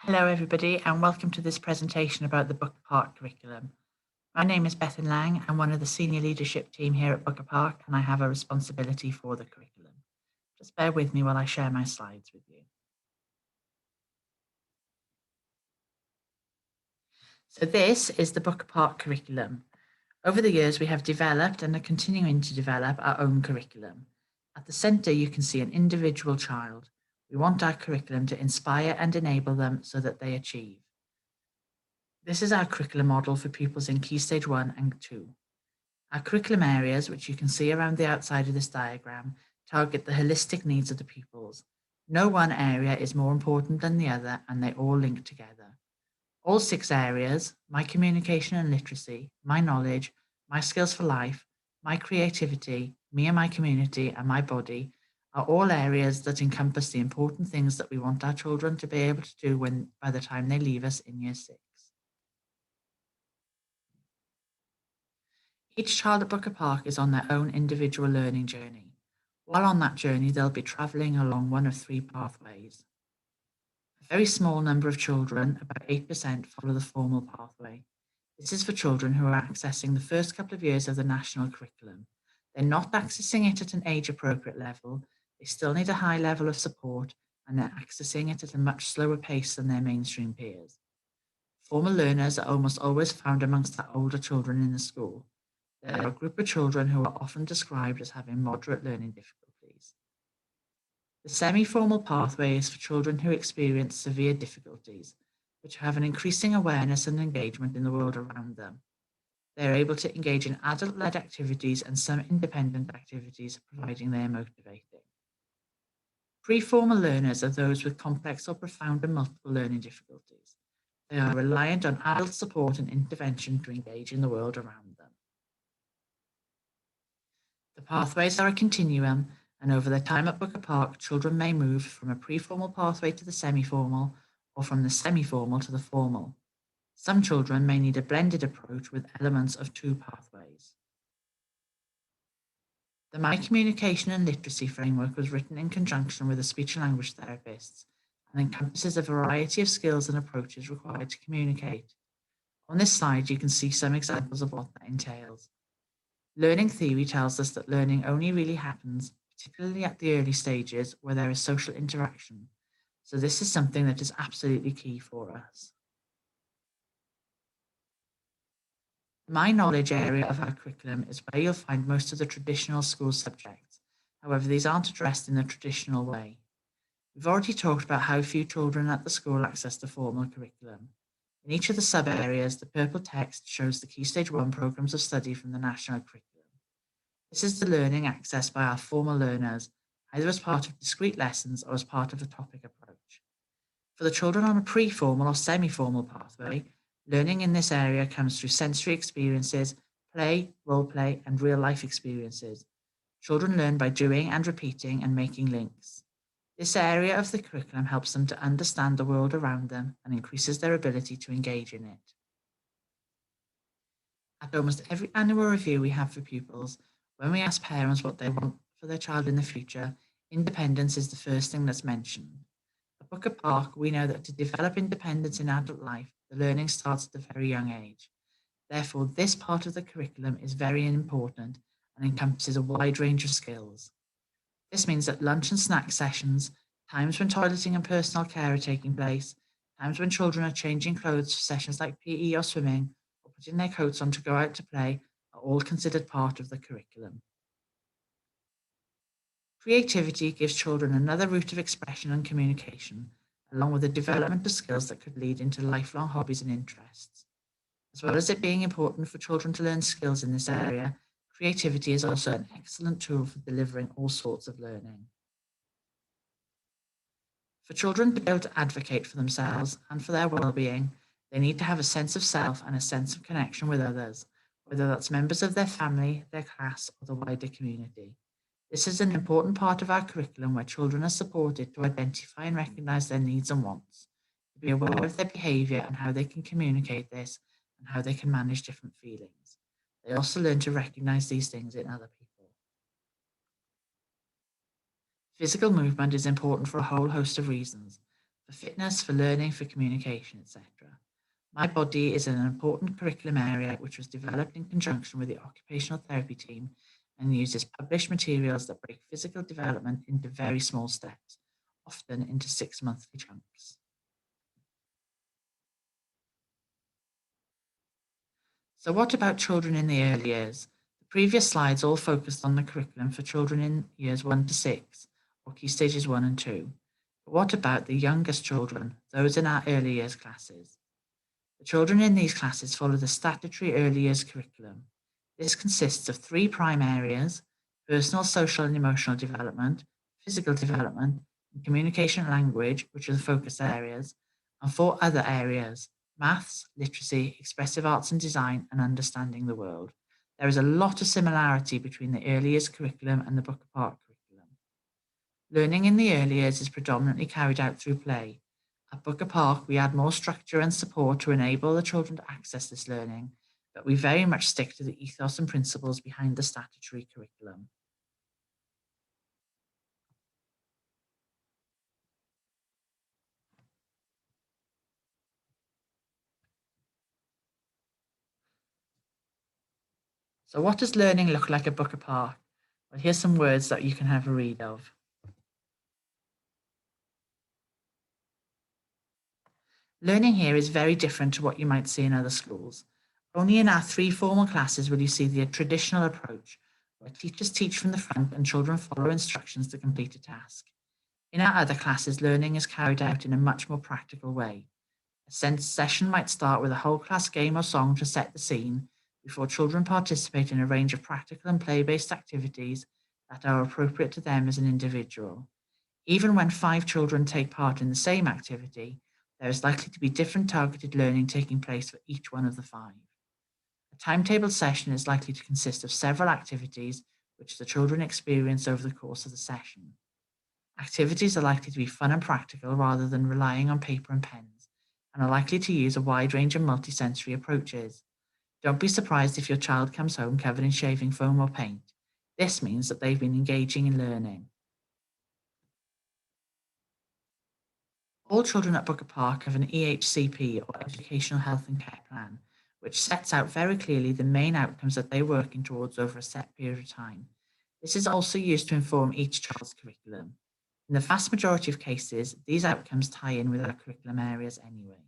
Hello, everybody, and welcome to this presentation about the Booker Park curriculum. My name is Bethan Lang. I'm one of the senior leadership team here at Booker Park, and I have a responsibility for the curriculum. Just bear with me while I share my slides with you. So this is the Booker Park curriculum. Over the years, we have developed and are continuing to develop our own curriculum. At the centre, you can see an individual child. We want our curriculum to inspire and enable them so that they achieve. This is our curriculum model for pupils in Key Stage 1 and 2. Our curriculum areas, which you can see around the outside of this diagram, target the holistic needs of the pupils. No one area is more important than the other, and they all link together. All 6 areas, my communication and literacy, my knowledge, my skills for life, my creativity, me and my community, and my body, are all areas that encompass the important things that we want our children to be able to do by the time they leave us in Year 6. Each child at Booker Park is on their own individual learning journey. While on that journey, they'll be travelling along one of 3 pathways. A very small number of children, about 8%, follow the formal pathway. This is for children who are accessing the first couple of years of the national curriculum. They're not accessing it at an age-appropriate level. They still need a high level of support, and they're accessing it at a much slower pace than their mainstream peers. Formal learners are almost always found amongst the older children in the school. They are a group of children who are often described as having moderate learning difficulties. The semi-formal pathway is for children who experience severe difficulties, but who have an increasing awareness and engagement in the world around them. They are able to engage in adult-led activities and some independent activities, providing they are motivating. Pre-formal learners are those with complex or profound and multiple learning difficulties. They are reliant on adult support and intervention to engage in the world around them. The pathways are a continuum, and over their time at Booker Park, children may move from a pre-formal pathway to the semi-formal, or from the semi-formal to the formal. Some children may need a blended approach with elements of 2 pathways. The My Communication and Literacy framework was written in conjunction with the speech and language therapists and encompasses a variety of skills and approaches required to communicate. On this slide, you can see some examples of what that entails. Learning theory tells us that learning only really happens, particularly at the early stages where there is social interaction. So this is something that is absolutely key for us. The My Knowledge area of our curriculum is where you'll find most of the traditional school subjects. However, these aren't addressed in the traditional way. We've already talked about how few children at the school access the formal curriculum. In each of the sub-areas, the purple text shows the Key Stage 1 programs of study from the national curriculum. This is the learning accessed by our formal learners, either as part of discrete lessons or as part of a topic approach. For the children on a pre-formal or semi-formal pathway, learning in this area comes through sensory experiences, play, role play, and real-life experiences. Children learn by doing and repeating and making links. This area of the curriculum helps them to understand the world around them and increases their ability to engage in it. At almost every annual review we have for pupils, when we ask parents what they want for their child in the future, independence is the first thing that's mentioned. At Booker Park, we know that to develop independence in adult life, the learning starts at a very young age. Therefore, this part of the curriculum is very important and encompasses a wide range of skills. This means that lunch and snack sessions, times when toileting and personal care are taking place, times when children are changing clothes for sessions like PE or swimming, or putting their coats on to go out to play, are all considered part of the curriculum. Creativity gives children another route of expression and communication, along with the development of skills that could lead into lifelong hobbies and interests. As well as it being important for children to learn skills in this area, creativity is also an excellent tool for delivering all sorts of learning. For children to be able to advocate for themselves and for their well-being, they need to have a sense of self and a sense of connection with others, whether that's members of their family, their class, or the wider community. This is an important part of our curriculum where children are supported to identify and recognise their needs and wants, to be aware of their behaviour and how they can communicate this, and how they can manage different feelings. They also learn to recognise these things in other people. Physical movement is important for a whole host of reasons. for fitness, for learning, for communication, etc. My Body is an important curriculum area which was developed in conjunction with the occupational therapy team and uses published materials that break physical development into very small steps, often into 6 monthly chunks. So what about children in the early years? The previous slides all focused on the curriculum for children in years 1 to 6, or key stages 1 and 2. But what about the youngest children, those in our early years classes? The children in these classes follow the statutory early years curriculum. This consists of 3 prime areas: personal, social, and emotional development, physical development, and communication and language, which are the focus areas, and 4 other areas: maths, literacy, expressive arts and design, and understanding the world. There is a lot of similarity between the early years curriculum and the Book Apart curriculum. Learning in the early years is predominantly carried out through play. At Booker Park, we add more structure and support to enable the children to access this learning, but we very much stick to the ethos and principles behind the statutory curriculum. So what does learning look like at Booker Park? Well, here's some words that you can have a read of. Learning here is very different to what you might see in other schools. Only in our 3 formal classes will you see the traditional approach, where teachers teach from the front and children follow instructions to complete a task. In our other classes, learning is carried out in a much more practical way. A session might start with a whole class game or song to set the scene, before children participate in a range of practical and play-based activities that are appropriate to them as an individual. Even when 5 children take part in the same activity, there is likely to be different targeted learning taking place for each one of the 5. A timetabled session is likely to consist of several activities which the children experience over the course of the session. Activities are likely to be fun and practical rather than relying on paper and pens, and are likely to use a wide range of multisensory approaches. Don't be surprised if your child comes home covered in shaving foam or paint. This means that they've been engaging in learning. All children at Booker Park have an EHCP, or Educational Health and Care Plan, which sets out very clearly the main outcomes that they're working towards over a set period of time. This is also used to inform each child's curriculum. In the vast majority of cases, these outcomes tie in with our curriculum areas anyway.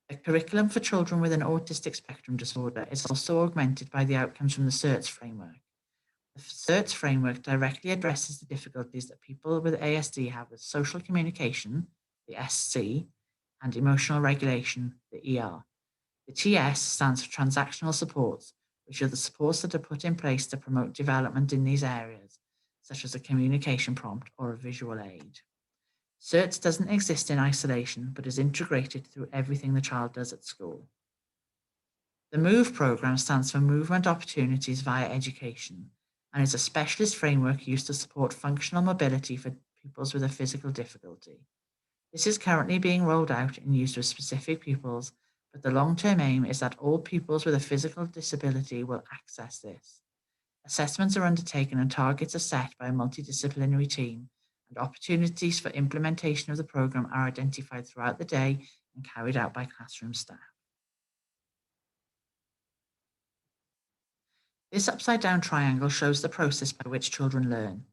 The curriculum for children with an autistic spectrum disorder is also augmented by the outcomes from the CERTS framework. The CERTS framework directly addresses the difficulties that people with ASD have with social communication, the SC, and emotional regulation, the ER. The TS stands for transactional supports, which are the supports that are put in place to promote development in these areas, such as a communication prompt or a visual aid. CERTS doesn't exist in isolation, but is integrated through everything the child does at school. The MOVE programme stands for Movement Opportunities via Education, and is a specialist framework used to support functional mobility for pupils with a physical difficulty. This is currently being rolled out and used with specific pupils, but the long-term aim is that all pupils with a physical disability will access this. Assessments are undertaken and targets are set by a multidisciplinary team, and opportunities for implementation of the programme are identified throughout the day and carried out by classroom staff. This upside-down triangle shows the process by which children learn.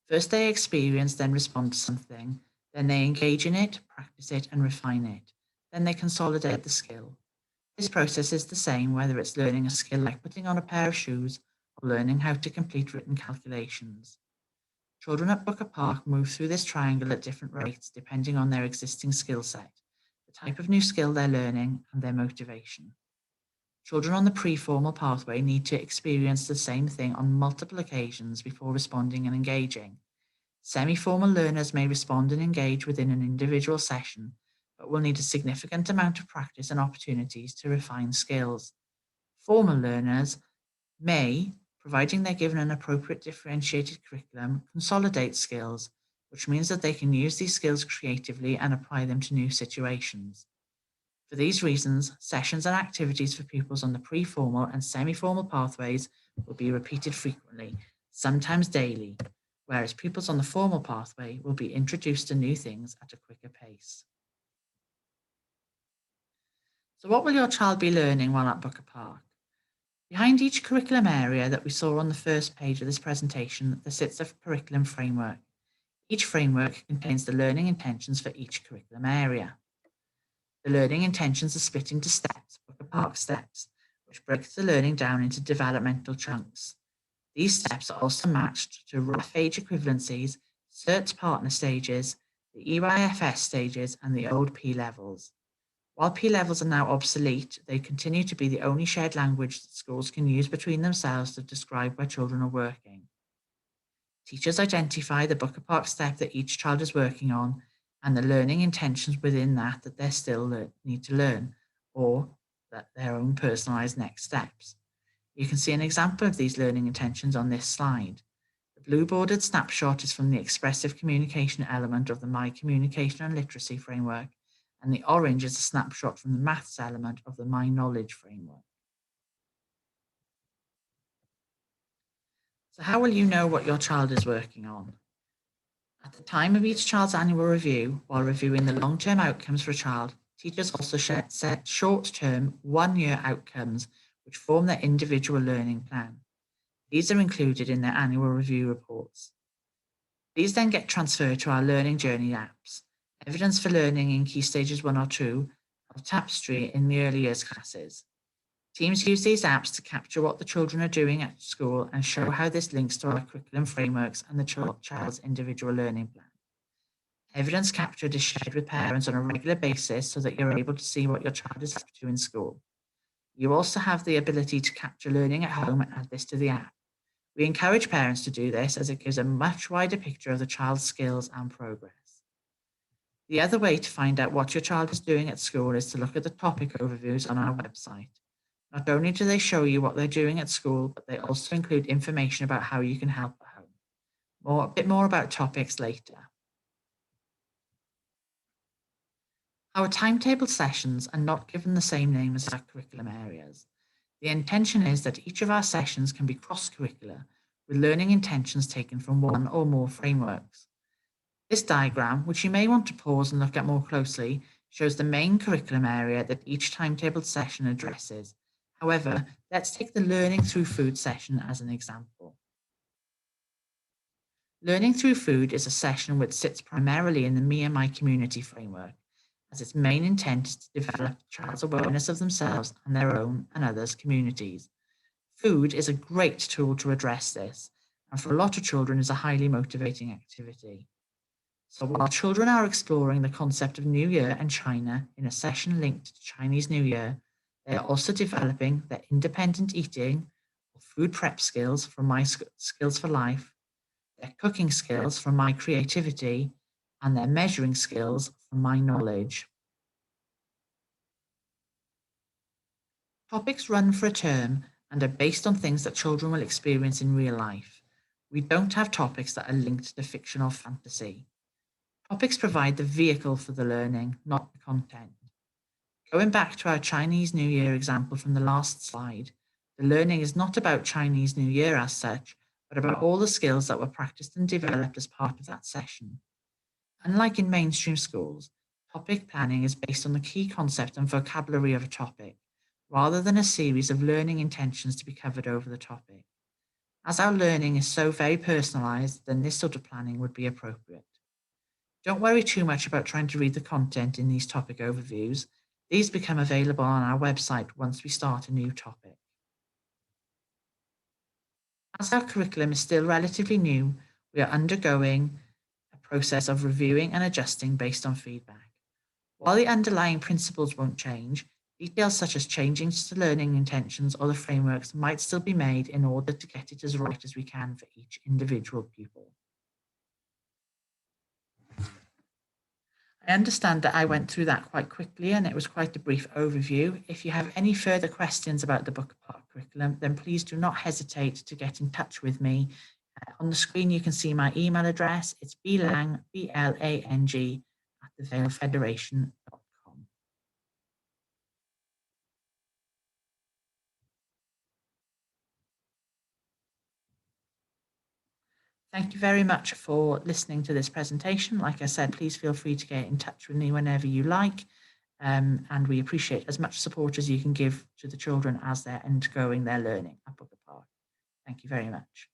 First they experience, then respond to something, then they engage in it, practice it, and refine it. Then they consolidate the skill. This process is the same whether it's learning a skill like putting on a pair of shoes or learning how to complete written calculations. Children at Booker Park move through this triangle at different rates depending on their existing skill set, the type of new skill they're learning, and their motivation. Children on the pre-formal pathway need to experience the same thing on multiple occasions before responding and engaging. Semi-formal learners may respond and engage within an individual session, but will need a significant amount of practice and opportunities to refine skills. Formal learners may, providing they're given an appropriate differentiated curriculum, consolidate skills, which means that they can use these skills creatively and apply them to new situations. For these reasons, sessions and activities for pupils on the pre-formal and semi-formal pathways will be repeated frequently, sometimes daily. whereas pupils on the formal pathway will be introduced to new things at a quicker pace. So, what will your child be learning while at Booker Park? Behind each curriculum area that we saw on the first page of this presentation, there sits a curriculum framework. Each framework contains the learning intentions for each curriculum area. The learning intentions are split into steps, Booker Park steps, which breaks the learning down into developmental chunks. These steps are also matched to rough age equivalencies, CERT partner stages, the EYFS stages, and the old P levels. While P levels are now obsolete, they continue to be the only shared language that schools can use between themselves to describe where children are working. Teachers identify the Booker Park step that each child is working on and the learning intentions within that they still need to learn, or that their own personalised next steps. You can see an example of these learning intentions on this slide. The blue bordered snapshot is from the expressive communication element of the My Communication and Literacy framework, and the orange is a snapshot from the maths element of the My Knowledge framework. So how will you know what your child is working on? At the time of each child's annual review, while reviewing the long-term outcomes for a child, teachers also set short-term, one-year outcomes which form their individual learning plan. These are included in their annual review reports. These then get transferred to our learning journey apps, evidence for learning in Key Stages 1 or 2, of Tapestry in the early years classes. Teams use these apps to capture what the children are doing at school and show how this links to our curriculum frameworks and the child's individual learning plan. Evidence captured is shared with parents on a regular basis so that you're able to see what your child is up to in school. You also have the ability to capture learning at home and add this to the app. We encourage parents to do this as it gives a much wider picture of the child's skills and progress. The other way to find out what your child is doing at school is to look at the topic overviews on our website. Not only do they show you what they're doing at school, but they also include information about how you can help at home. A bit more about topics later. Our timetable sessions are not given the same name as our curriculum areas. The intention is that each of our sessions can be cross-curricular, with learning intentions taken from one or more frameworks. This diagram, which you may want to pause and look at more closely, shows the main curriculum area that each timetabled session addresses. However, let's take the Learning Through Food session as an example. Learning Through Food is a session which sits primarily in the Me and My Community framework, as its main intent is to develop the child's awareness of themselves and their own and others' communities. Food is a great tool to address this, and for a lot of children is a highly motivating activity. So while children are exploring the concept of New Year and China in a session linked to Chinese New Year, they are also developing their independent eating or food prep skills from My Skills for Life, their cooking skills from My Creativity, and their measuring skills from My Knowledge. Topics run for a term and are based on things that children will experience in real life. We don't have topics that are linked to fiction or fantasy. Topics provide the vehicle for the learning, not the content. Going back to our Chinese New Year example from the last slide, the learning is not about Chinese New Year as such, but about all the skills that were practiced and developed as part of that session. Unlike in mainstream schools, topic planning is based on the key concept and vocabulary of a topic, rather than a series of learning intentions to be covered over the topic. As our learning is so very personalised, then this sort of planning would be appropriate. Don't worry too much about trying to read the content in these topic overviews. These become available on our website once we start a new topic. As our curriculum is still relatively new, we are undergoing a process of reviewing and adjusting based on feedback. While the underlying principles won't change, details such as changing to learning intentions or the frameworks might still be made in order to get it as right as we can for each individual pupil. I understand that I went through that quite quickly and it was quite a brief overview. If you have any further questions about the Booker Park curriculum, then please do not hesitate to get in touch with me. On the screen, you can see my email address. It's blang, B-L-A-N-G, @thevalefederation.com. Thank you very much for listening to this presentation. Like I said, please feel free to get in touch with me whenever you like. And we appreciate as much support as you can give to the children as they're undergoing their learning up at the park. Thank you very much.